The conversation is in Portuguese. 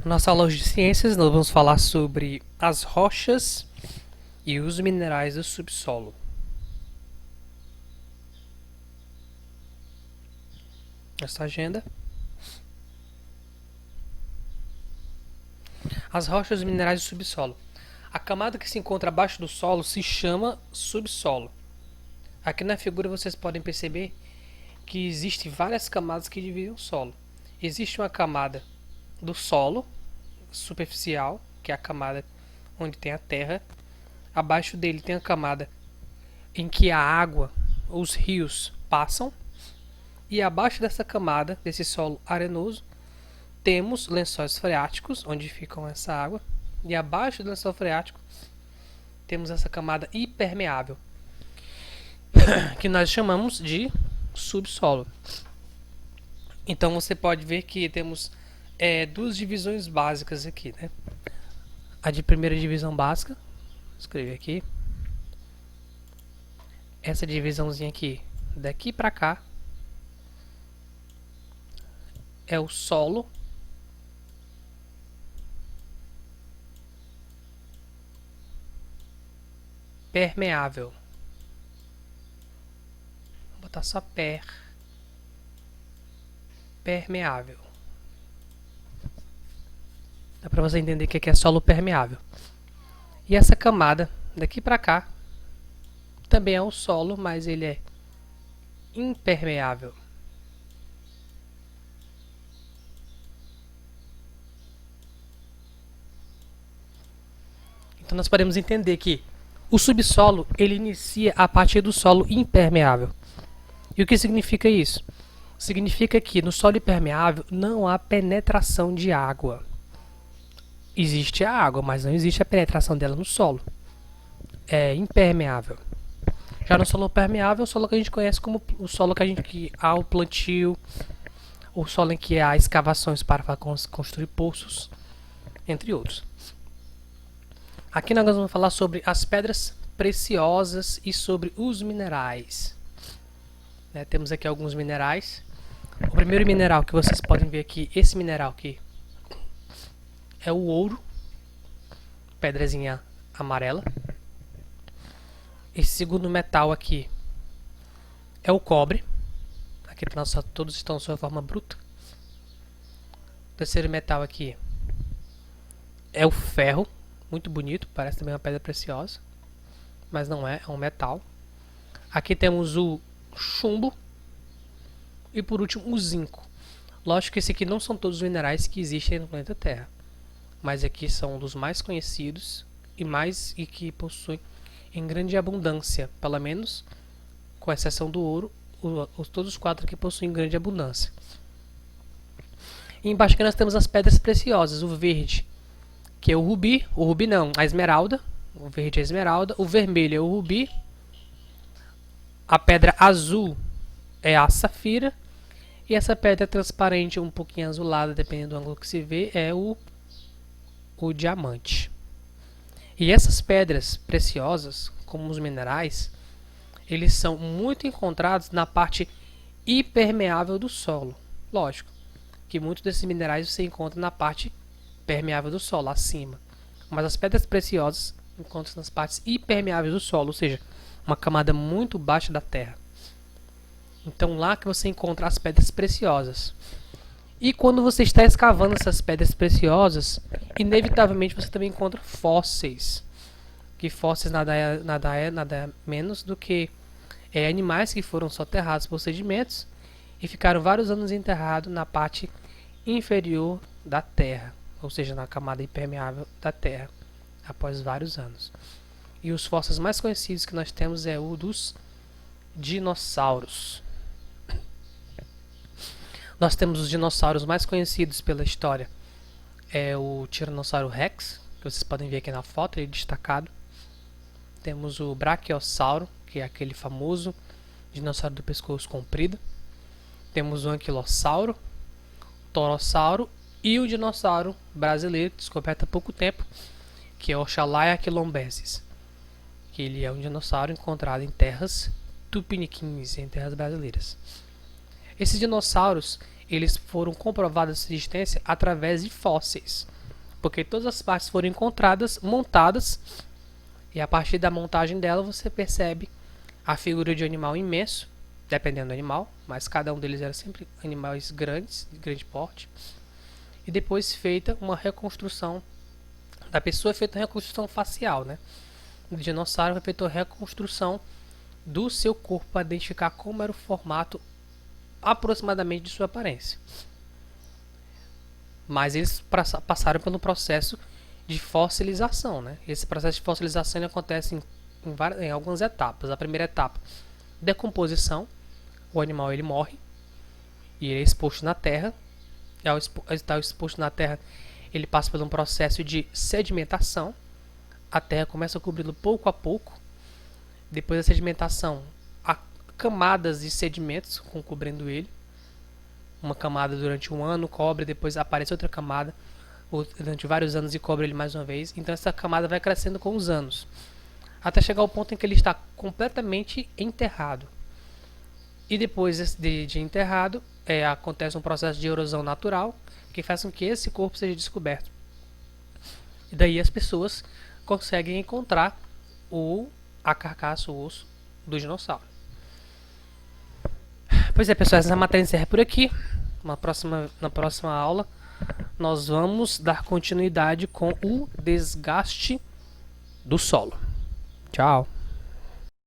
Nossa aula de ciências, nós vamos falar sobre as rochas e os minerais do subsolo. Essa agenda. As rochas e os minerais do subsolo. A camada que se encontra abaixo do solo se chama subsolo. Aqui na figura vocês podem perceber que existem várias camadas que dividem o solo. Existe uma camada do solo superficial, que é a camada onde tem a terra. Abaixo dele tem a camada em que a água, os rios passam. E abaixo dessa camada, desse solo arenoso, temos lençóis freáticos, onde ficam essa água. E abaixo do lençol freático, temos essa camada impermeável, que nós chamamos de subsolo. Então você pode ver que temos duas divisões básicas aqui, né? A de primeira divisão básica, vou escrever aqui. Essa divisãozinha aqui, daqui para cá, é o solo permeável. Vou botar só permeável. Dá para você entender o que é solo permeável. E essa camada daqui para cá também é um solo, mas ele é impermeável. Então nós podemos entender que o subsolo ele inicia a partir do solo impermeável. E o que significa isso? Significa que no solo impermeável não há penetração de água. Existe a água, mas não existe a penetração dela no solo. É impermeável. Já no solo permeável, é o solo que a gente conhece como o solo que há o plantio, o solo em que há escavações para construir poços, entre outros. Aqui nós vamos falar sobre as pedras preciosas e sobre os minerais. Temos aqui alguns minerais. O primeiro mineral que vocês podem ver aqui, esse mineral aqui, é o ouro, pedrazinha amarela. Esse segundo metal aqui é o cobre. Aqui todos estão em sua forma bruta. O terceiro metal aqui é o ferro. Muito bonito, parece também uma pedra preciosa, mas não é, é um metal. Aqui temos o chumbo e por último o zinco. Lógico que esse aqui não são todos os minerais que existem no planeta Terra, mas aqui são um dos mais conhecidos e que possuem em grande abundância, pelo menos com exceção do ouro, todos os quatro aqui possuem grande abundância. E embaixo aqui nós temos as pedras preciosas, o verde, que é o rubi não, a esmeralda, o verde é a esmeralda, o vermelho é o rubi, a pedra azul é a safira, e essa pedra transparente, um pouquinho azulada, dependendo do ângulo que se vê, é o diamante. E essas pedras preciosas, como os minerais, eles são muito encontrados na parte impermeável do solo. Lógico que muitos desses minerais você encontra na parte permeável do solo, acima. Mas as pedras preciosas encontram-se nas partes impermeáveis do solo, ou seja, uma camada muito baixa da terra. Então lá que você encontra as pedras preciosas. E quando você está escavando essas pedras preciosas, inevitavelmente você também encontra fósseis. Que fósseis nada é menos do que animais que foram soterrados por sedimentos e ficaram vários anos enterrados na parte inferior da terra, ou seja, na camada impermeável da terra, após vários anos. E os fósseis mais conhecidos que nós temos é o dos dinossauros. Nós temos os dinossauros mais conhecidos pela história. É o Tiranossauro Rex, que vocês podem ver aqui na foto, ele destacado. Temos o Brachiosauro, que é aquele famoso dinossauro do pescoço comprido. Temos o Anquilossauro, o Torossauro e o dinossauro brasileiro, descoberto há pouco tempo, que é o Oxalaia quilombensis. Que ele é um dinossauro encontrado em terras tupiniquins, em terras brasileiras. Esses dinossauros, eles foram comprovados a sua existência através de fósseis, porque todas as partes foram encontradas, montadas, e a partir da montagem dela você percebe a figura de um animal imenso, dependendo do animal, mas cada um deles era sempre animais grandes, de grande porte, e depois feita uma reconstrução da pessoa, feita uma reconstrução facial, né? Do dinossauro foi feita uma reconstrução do seu corpo para identificar como era o formato aproximadamente de sua aparência. Mas eles passaram pelo processo de fossilização, né? Esse processo de fossilização ele acontece em algumas etapas. A primeira etapa, decomposição. O animal ele morre e ele é exposto na terra. E ao estar exposto na terra, ele passa por um processo de sedimentação. A terra começa a cobri-lo pouco a pouco. Depois da sedimentação, há camadas de sedimentos cobrindo ele. Uma camada durante um ano cobre, depois aparece outra camada durante vários anos e cobre ele mais uma vez. Então essa camada vai crescendo com os anos, até chegar ao ponto em que ele está completamente enterrado. E depois de enterrado, acontece um processo de erosão natural que faz com que esse corpo seja descoberto. E daí as pessoas conseguem encontrar a carcaça, o osso do dinossauro. Pois é, pessoal, essa matéria encerra por aqui. Na próxima aula, nós vamos dar continuidade com o desgaste do solo. Tchau!